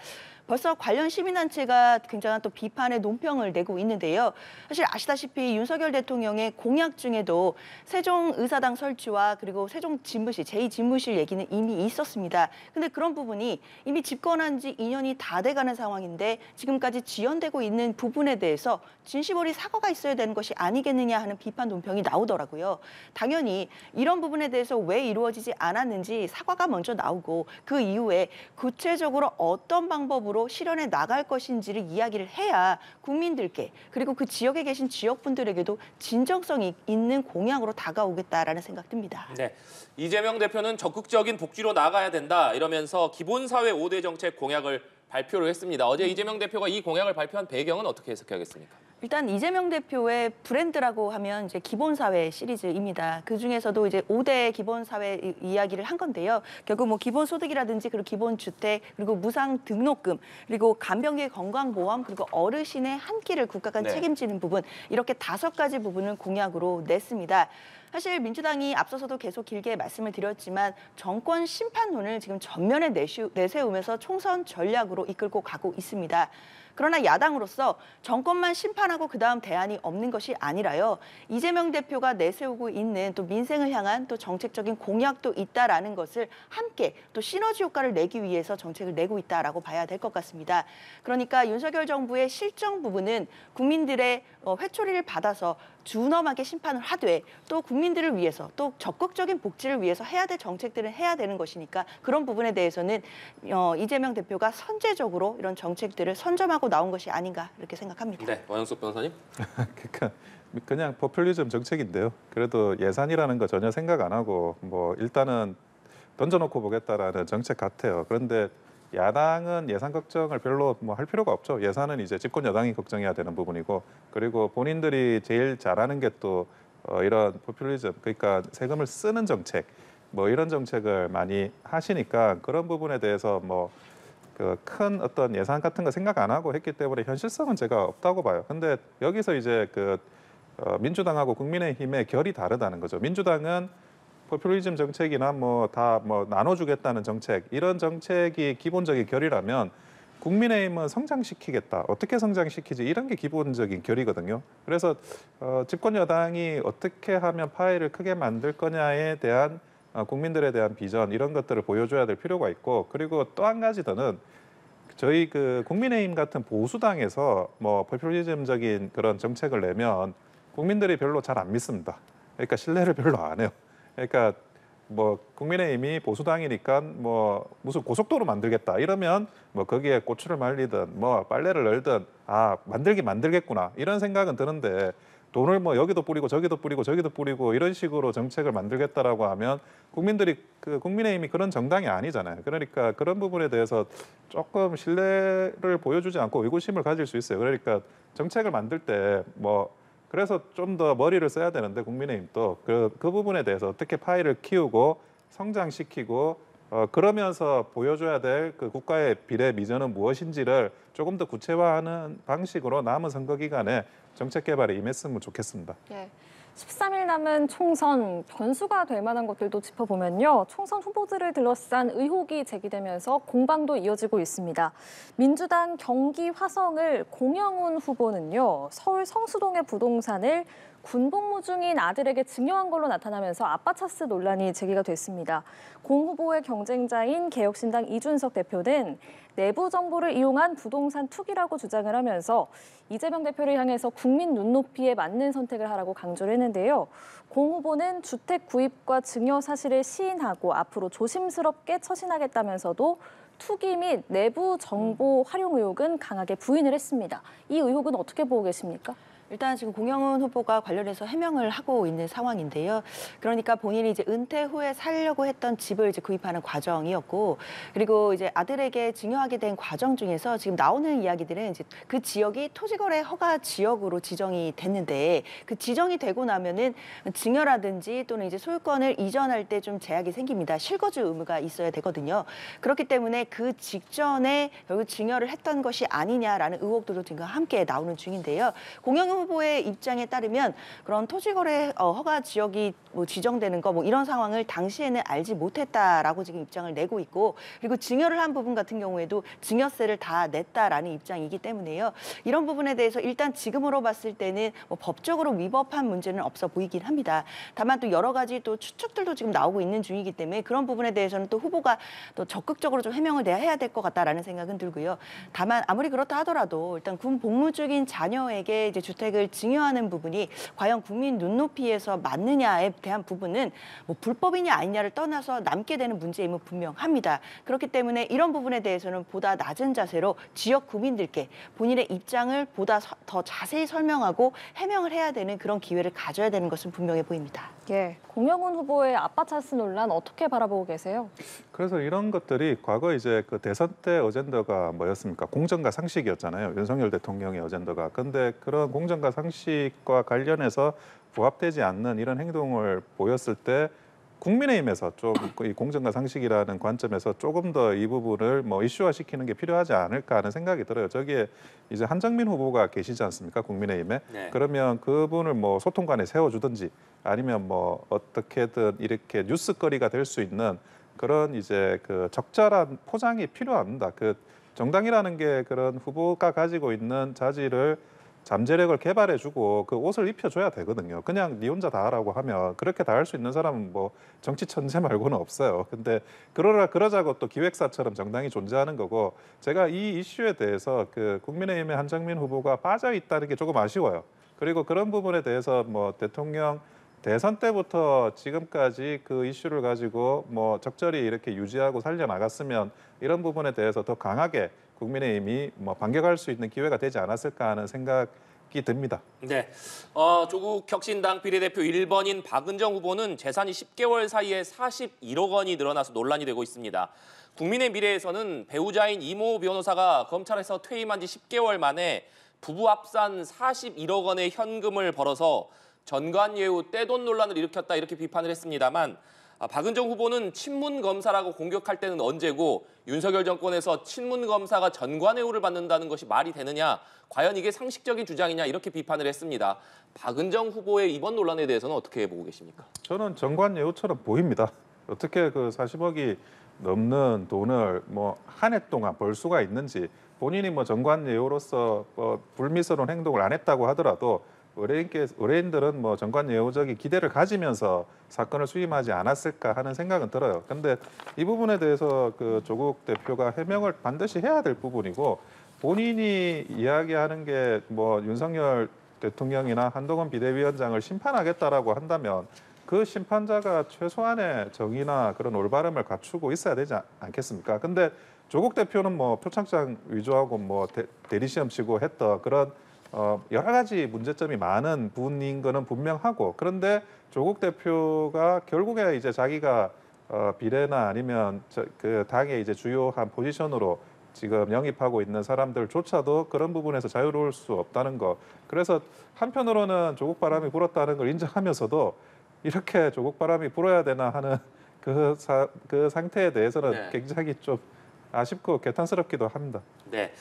벌써 관련 시민단체가 굉장한 또 비판의 논평을 내고 있는데요. 사실 아시다시피 윤석열 대통령의 공약 중에도 세종 의사당 설치와 그리고 세종 집무실, 제2집무실 얘기는 이미 있었습니다. 근데 그런 부분이 이미 집권한 지 2년이 다 돼가는 상황인데 지금까지 지연되고 있는 부분에 대해서 진시보리 사과가 있어야 되는 것이 아니겠느냐 하는 비판 논평이 나오더라고요. 당연히 이런 부분에 대해서 왜 이루어지지 않았는지 사과가 먼저 나오고, 그 이후에 구체적으로 어떤 방법으로 실현해 나갈 것인지를 이야기를 해야 국민들께, 그리고 그 지역에 계신 지역분들에게도 진정성이 있는 공약으로 다가오겠다라는 생각 듭니다. 네, 이재명 대표는 적극적인 복지로 나가야 된다 이러면서 기본사회 5대 정책 공약을 발표를 했습니다. 어제 이재명 대표가 이 공약을 발표한 배경은 어떻게 해석하겠습니까? 일단 이재명 대표의 브랜드라고 하면 이제 기본사회 시리즈입니다. 그 중에서도 이제 5대 기본사회 이야기를 한 건데요. 결국 뭐 기본소득이라든지 그리고 기본주택, 그리고 무상 등록금, 그리고 간병계 건강보험, 그리고 어르신의 한 끼를 국가가 책임지는 부분, 이렇게 5가지 부분을 공약으로 냈습니다. 사실 민주당이 앞서서도 계속 길게 말씀을 드렸지만 정권 심판론을 지금 전면에 내세우면서 총선 전략으로 이끌고 가고 있습니다. 그러나 야당으로서 정권만 심판하고 그다음 대안이 없는 것이 아니라요. 이재명 대표가 내세우고 있는 또 민생을 향한 또 정책적인 공약도 있다라는 것을 함께 또 시너지 효과를 내기 위해서 정책을 내고 있다라고 봐야 될 것 같습니다. 그러니까 윤석열 정부의 실정 부분은 국민들의 회초리를 받아서 준엄하게 심판을 하되, 또 국민들을 위해서 또 적극적인 복지를 위해서 해야 될 정책들은 해야 되는 것이니까, 그런 부분에 대해서는 이재명 대표가 선제적으로 이런 정책들을 선점하고 나온 것이 아닌가 이렇게 생각합니다. 네, 원영숙 변호사님. 그러니까 그냥 포퓰리즘 정책인데요. 그래도 예산이라는 거 전혀 생각 안 하고 뭐 일단은 던져놓고 보겠다라는 정책 같아요. 그런데 야당은 예산 걱정을 별로 뭐 할 필요가 없죠. 예산은 이제 집권 여당이 걱정해야 되는 부분이고, 그리고 본인들이 제일 잘하는 게 또 이런 포퓰리즘, 그러니까 세금을 쓰는 정책, 뭐 이런 정책을 많이 하시니까 그런 부분에 대해서 뭐 그 큰 어떤 예산 같은 거 생각 안 하고 했기 때문에 현실성은 제가 없다고 봐요. 근데 여기서 이제 민주당하고 국민의힘의 결이 다르다는 거죠. 민주당은 포퓰리즘 정책이나 다 나눠주겠다는 정책, 이런 정책이 기본적인 결이라면 국민의힘은 성장시키겠다. 어떻게 성장시키지? 이런 게 기본적인 결이거든요. 그래서 집권 여당이 어떻게 하면 파이를 크게 만들 거냐에 대한 국민들에 대한 비전, 이런 것들을 보여줘야 될 필요가 있고, 그리고 또 한 가지 더는 저희 국민의힘 같은 보수당에서 포퓰리즘적인 그런 정책을 내면 국민들이 별로 잘 안 믿습니다. 그러니까 신뢰를 별로 안 해요. 그러니까 국민의힘이 보수당이니까 무슨 고속도로 만들겠다 이러면 거기에 고추를 말리든 빨래를 널든 만들긴 만들겠구나 이런 생각은 드는데, 돈을 여기도 뿌리고 저기도 뿌리고 저기도 뿌리고 이런 식으로 정책을 만들겠다라고 하면 국민의힘이 그런 정당이 아니잖아요. 그러니까 그런 부분에 대해서 조금 신뢰를 보여주지 않고 의구심을 가질 수 있어요. 그러니까 정책을 만들 때 그래서 좀 더 머리를 써야 되는데, 국민의힘도 그 부분에 대해서 어떻게 파이를 키우고 성장시키고 그러면서 보여줘야 될 그 국가의 비례 미전은 무엇인지를 조금 더 구체화하는 방식으로 남은 선거 기간에 정책 개발에 임했으면 좋겠습니다. 네. 13일 남은 총선, 변수가 될 만한 것들도 짚어보면요. 총선 후보들을 둘러싼 의혹이 제기되면서 공방도 이어지고 있습니다. 민주당 경기 화성을 공영훈 후보는요. 서울 성수동의 부동산을 군복무 중인 아들에게 증여한 걸로 나타나면서 아빠차스 논란이 제기가 됐습니다. 공 후보의 경쟁자인 개혁신당 이준석 대표는 내부 정보를 이용한 부동산 투기라고 주장을 하면서 이재명 대표를 향해서 국민 눈높이에 맞는 선택을 하라고 강조를 했는데요. 공 후보는 주택 구입과 증여 사실을 시인하고 앞으로 조심스럽게 처신하겠다면서도 투기 및 내부 정보 활용 의혹은 강하게 부인을 했습니다. 이 의혹은 어떻게 보고 계십니까? 일단 지금 공영훈 후보가 관련해서 해명을 하고 있는 상황인데요. 그러니까 본인이 이제 은퇴 후에 살려고 했던 집을 이제 구입하는 과정이었고, 그리고 이제 아들에게 증여하게 된 과정 중에서 지금 나오는 이야기들은 이제 그 지역이 토지거래 허가 지역으로 지정이 됐는데, 그 지정이 되고 나면은 증여라든지 또는 이제 소유권을 이전할 때 좀 제약이 생깁니다. 실거주 의무가 있어야 되거든요. 그렇기 때문에 그 직전에 결국 증여를 했던 것이 아니냐라는 의혹들도 지금 함께 나오는 중인데요. 공영훈 후보의 입장에 따르면 그런 토지거래 허가 지역이 지정되는 거 이런 상황을 당시에는 알지 못했다라고 지금 입장을 내고 있고, 그리고 증여를 한 부분 같은 경우에도 증여세를 다 냈다라는 입장이기 때문에요. 이런 부분에 대해서 일단 지금으로 봤을 때는 법적으로 위법한 문제는 없어 보이긴 합니다. 다만 또 여러 가지 또 추측들도 지금 나오고 있는 중이기 때문에 그런 부분에 대해서는 또 후보가 또 적극적으로 좀 해명을 해야 될 것 같다라는 생각은 들고요. 다만 아무리 그렇다 하더라도 일단 군 복무 중인 자녀에게 이제 주택을 증여하는 부분이 과연 국민 눈높이에서 맞느냐에 대한 부분은 불법이냐 아니냐를 떠나서 남게 되는 문제임은 분명합니다. 그렇기 때문에 이런 부분에 대해서는 보다 낮은 자세로 지역 구민들께 본인의 입장을 보다 더 자세히 설명하고 해명을 해야 되는 그런 기회를 가져야 되는 것은 분명해 보입니다. 예, 공영훈 후보의 아빠차스 논란 어떻게 바라보고 계세요? 그래서 이런 것들이 과거 이제 대선 때 어젠더가 뭐였습니까? 공정과 상식이었잖아요. 윤석열 대통령의 어젠더가. 근데 그런 공정과 상식과 관련해서 부합되지 않는 이런 행동을 보였을 때 국민의힘에서 좀 이 공정과 상식이라는 관점에서 조금 더 이 부분을 이슈화시키는 게 필요하지 않을까 하는 생각이 들어요. 저기에 이제 한정민 후보가 계시지 않습니까? 국민의힘에. 네. 그러면 그분을 소통관에 세워주든지 아니면 어떻게든 이렇게 뉴스거리가 될 수 있는 그런 이제 적절한 포장이 필요합니다. 정당이라는 게 그런 후보가 가지고 있는 자질을 잠재력을 개발해주고 그 옷을 입혀줘야 되거든요. 그냥 니 혼자 다 하라고 하면 그렇게 다 할 수 있는 사람은 정치 천재 말고는 없어요. 근데 그러자고 또 기획사처럼 정당이 존재하는 거고, 제가 이 이슈에 대해서 국민의힘의 한정민 후보가 빠져 있다는 게 조금 아쉬워요. 그리고 그런 부분에 대해서 대통령 대선 때부터 지금까지 그 이슈를 가지고 적절히 이렇게 유지하고 살려나갔으면 이런 부분에 대해서 더 강하게 국민의힘이 반격할 수 있는 기회가 되지 않았을까 하는 생각이 듭니다. 네, 조국 혁신당 비례대표 1번인 박은정 후보는 재산이 10개월 사이에 41억 원이 늘어나서 논란이 되고 있습니다. 국민의 미래에서는 배우자인 이모 변호사가 검찰에서 퇴임한 지 10개월 만에 부부 합산 41억 원의 현금을 벌어서 전관예우 떼돈 논란을 일으켰다 이렇게 비판을 했습니다만, 박은정 후보는 친문 검사라고 공격할 때는 언제고 윤석열 정권에서 친문 검사가 전관예우를 받는다는 것이 말이 되느냐, 과연 이게 상식적인 주장이냐 이렇게 비판을 했습니다. 박은정 후보의 이번 논란에 대해서는 어떻게 보고 계십니까? 저는 전관예우처럼 보입니다. 어떻게 그 40억이 넘는 돈을 뭐 한 해 동안 벌 수가 있는지, 본인이 뭐 전관예우로서 불미스러운 행동을 안 했다고 하더라도 의뢰인들은 뭐 전관예우적인 기대를 가지면서 사건을 수임하지 않았을까 하는 생각은 들어요. 근데 이 부분에 대해서 그 조국 대표가 해명을 반드시 해야 될 부분이고, 본인이 이야기하는 게 뭐 윤석열 대통령이나 한동훈 비대위원장을 심판하겠다라고 한다면 그 심판자가 최소한의 정의나 그런 올바름을 갖추고 있어야 되지 않겠습니까? 근데 조국 대표는 뭐 표창장 위조하고 뭐 대리시험 치고 했던 그런 여러 가지 문제점이 많은 분인 거는 분명하고, 그런데 조국 대표가 결국에 이제 자기가 비례나 아니면 그 당의 이제 주요한 포지션으로 지금 영입하고 있는 사람들조차도 그런 부분에서 자유로울 수 없다는 거. 그래서 한편으로는 조국 바람이 불었다는 걸 인정하면서도 이렇게 조국 바람이 불어야 되나 하는 그 상태에 대해서는 네. 굉장히 좀 아쉽고 개탄스럽기도 합니다. 네,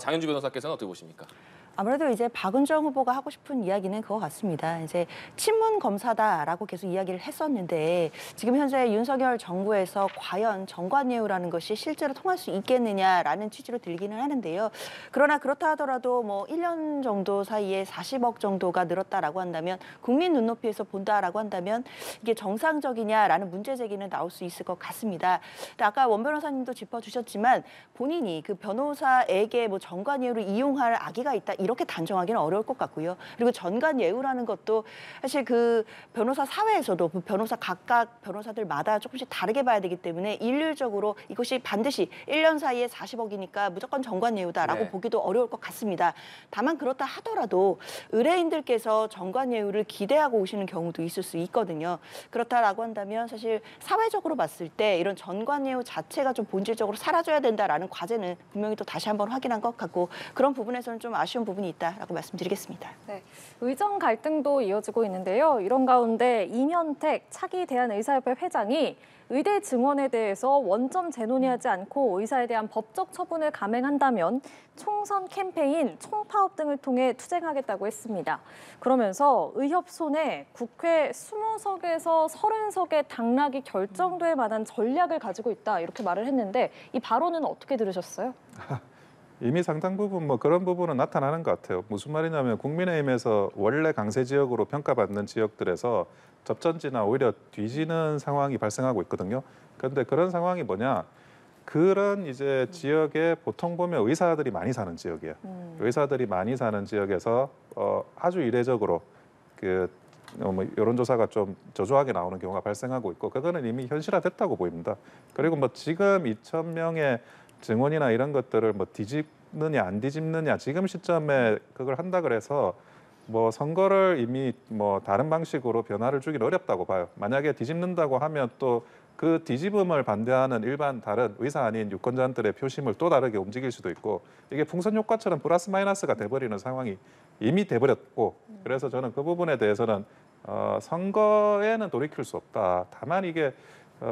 장윤주 변호사께서는 어떻게 보십니까? 아무래도 이제 박은정 후보가 하고 싶은 이야기는 그거 같습니다. 이제 친문 검사다라고 계속 이야기를 했었는데, 지금 현재 윤석열 정부에서 과연 전관예우라는 것이 실제로 통할 수 있겠느냐라는 취지로 들기는 하는데요. 그러나 그렇다 하더라도 뭐 1년 정도 사이에 40억 정도가 늘었다라고 한다면, 국민 눈높이에서 본다라고 한다면 이게 정상적이냐라는 문제 제기는 나올 수 있을 것 같습니다. 근데 아까 원 변호사님도 짚어주셨지만, 본인이 그 변호사에게 뭐 전관예우를 이용할 악의가 있다, 이렇게 단정하기는 어려울 것 같고요. 그리고 전관예우라는 것도 사실 그 변호사 사회에서도 그 변호사 각각 변호사들마다 조금씩 다르게 봐야 되기 때문에 일률적으로 이것이 반드시 1년 사이에 40억이니까 무조건 전관예우다라고 네. 보기도 어려울 것 같습니다. 다만 그렇다 하더라도 의뢰인들께서 전관예우를 기대하고 오시는 경우도 있을 수 있거든요. 그렇다라고 한다면 사실 사회적으로 봤을 때 이런 전관예우 자체가 좀 본질적으로 사라져야 된다라는 과제는 분명히 또 다시 한번 확인한 것 같고, 그런 부분에서는 좀 아쉬운 부분이 있다라고 말씀드리겠습니다. 네, 의정 갈등도 이어지고 있는데요. 이런 가운데 이면택 차기 대한의사협회 회장이 의대 증원에 대해서 원점 재논의하지 않고 의사에 대한 법적 처분을 감행한다면 총선 캠페인, 총파업 등을 통해 투쟁하겠다고 했습니다. 그러면서 의협손에 국회 20석에서 30석의 당락이 결정될 만한 전략을 가지고 있다, 이렇게 말을 했는데, 이 발언은 어떻게 들으셨어요? 이미 상당 부분 뭐 그런 부분은 나타나는 것 같아요. 무슨 말이냐면 국민의힘에서 원래 강세 지역으로 평가받는 지역들에서 접전지나 오히려 뒤지는 상황이 발생하고 있거든요. 그런데 그런 상황이 뭐냐? 그런 이제 지역에 보통 보면 의사들이 많이 사는 지역이에요. 의사들이 많이 사는 지역에서 아주 이례적으로 뭐 여론조사가 좀 저조하게 나오는 경우가 발생하고 있고, 그거는 이미 현실화됐다고 보입니다. 그리고 뭐 지금 2,000명의 증언이나 이런 것들을 뭐 뒤집느냐 안 뒤집느냐, 지금 시점에 그걸 한다 그래서 뭐 선거를 이미 뭐 다른 방식으로 변화를 주기는 어렵다고 봐요. 만약에 뒤집는다고 하면 또 그 뒤집음을 반대하는 일반 다른 의사 아닌 유권자들의 표심을 또 다르게 움직일 수도 있고, 이게 풍선 효과처럼 플러스 마이너스가 돼버리는 상황이 이미 돼버렸고, 그래서 저는 그 부분에 대해서는 선거에는 돌이킬 수 없다. 다만 이게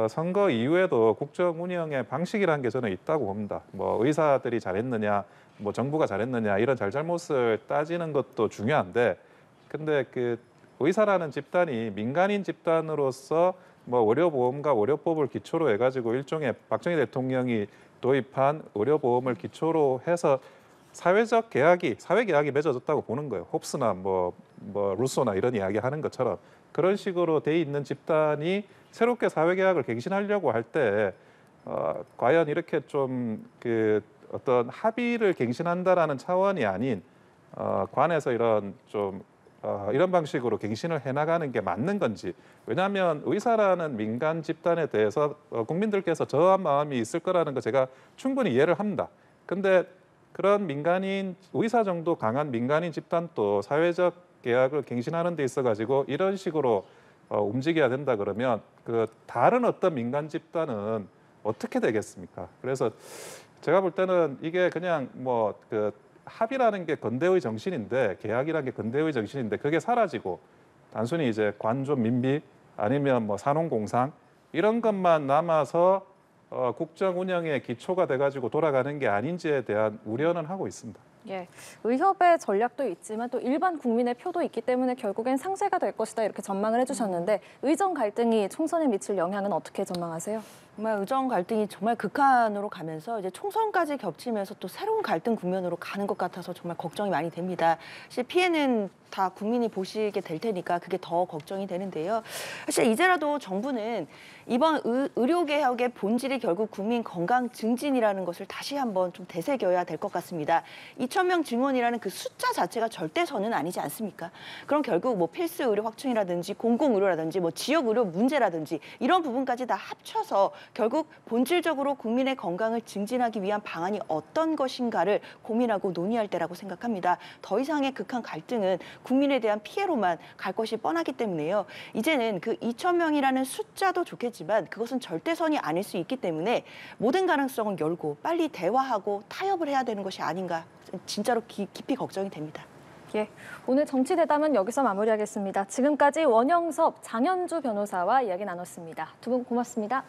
선거 이후에도 국정 운영의 방식이라는 게 저는 있다고 봅니다. 뭐 의사들이 잘했느냐, 뭐 정부가 잘했느냐, 이런 잘잘못을 따지는 것도 중요한데, 근데 그 의사라는 집단이 민간인 집단으로서 뭐 의료보험과 의료법을 기초로 해가지고 일종의 박정희 대통령이 도입한 의료보험을 기초로 해서 사회 계약이 맺어졌다고 보는 거예요. 홉스나 뭐 루소나 이런 이야기 하는 것처럼 그런 식으로 돼 있는 집단이 새롭게 사회계약을 갱신하려고 할 때 과연 이렇게 좀 그 어떤 합의를 갱신한다라는 차원이 아닌 관에서 이런 좀 이런 방식으로 갱신을 해나가는 게 맞는 건지. 왜냐하면 의사라는 민간 집단에 대해서 국민들께서 저한 마음이 있을 거라는 거 제가 충분히 이해를 합니다. 근데 그런 민간인, 의사 정도 강한 민간인 집단도 사회적 계약을 갱신하는 데 있어가지고 이런 식으로 움직여야 된다 그러면 그 다른 어떤 민간 집단은 어떻게 되겠습니까? 그래서 제가 볼 때는 이게 그냥 뭐 그 합의라는 게 근대의 정신인데, 계약이라는 게 근대의 정신인데, 그게 사라지고 단순히 이제 관좀 민비 아니면 뭐 산업공상 이런 것만 남아서 국정 운영의 기초가 돼가지고 돌아가는 게 아닌지에 대한 우려는 하고 있습니다. 예, 의협의 전략도 있지만 또 일반 국민의 표도 있기 때문에 결국엔 상쇄가 될 것이다 이렇게 전망을 해주셨는데 의정 갈등이 총선에 미칠 영향은 어떻게 전망하세요? 정말 의정 갈등이 정말 극한으로 가면서 이제 총선까지 겹치면서 또 새로운 갈등 국면으로 가는 것 같아서 정말 걱정이 많이 됩니다. 사실 피해는 다 국민이 보시게 될 테니까 그게 더 걱정이 되는데요. 사실 이제라도 정부는 이번 의료개혁의 본질이 결국 국민 건강 증진이라는 것을 다시 한번 좀 되새겨야 될 것 같습니다. 2,000명 증원이라는 그 숫자 자체가 절대선은 아니지 않습니까? 그럼 결국 뭐 필수 의료 확충이라든지 공공의료라든지 뭐 지역 의료 문제라든지 이런 부분까지 다 합쳐서 결국 본질적으로 국민의 건강을 증진하기 위한 방안이 어떤 것인가를 고민하고 논의할 때라고 생각합니다. 더 이상의 극한 갈등은 국민에 대한 피해로만 갈 것이 뻔하기 때문에요. 이제는 그 2,000명이라는 숫자도 좋겠지만 그것은 절대선이 아닐 수 있기 때문에 모든 가능성을 열고 빨리 대화하고 타협을 해야 되는 것이 아닌가 진짜로 깊이 걱정이 됩니다. 예, 오늘 정치대담은 여기서 마무리하겠습니다. 지금까지 원영섭, 장현주 변호사와 이야기 나눴습니다. 두 분 고맙습니다.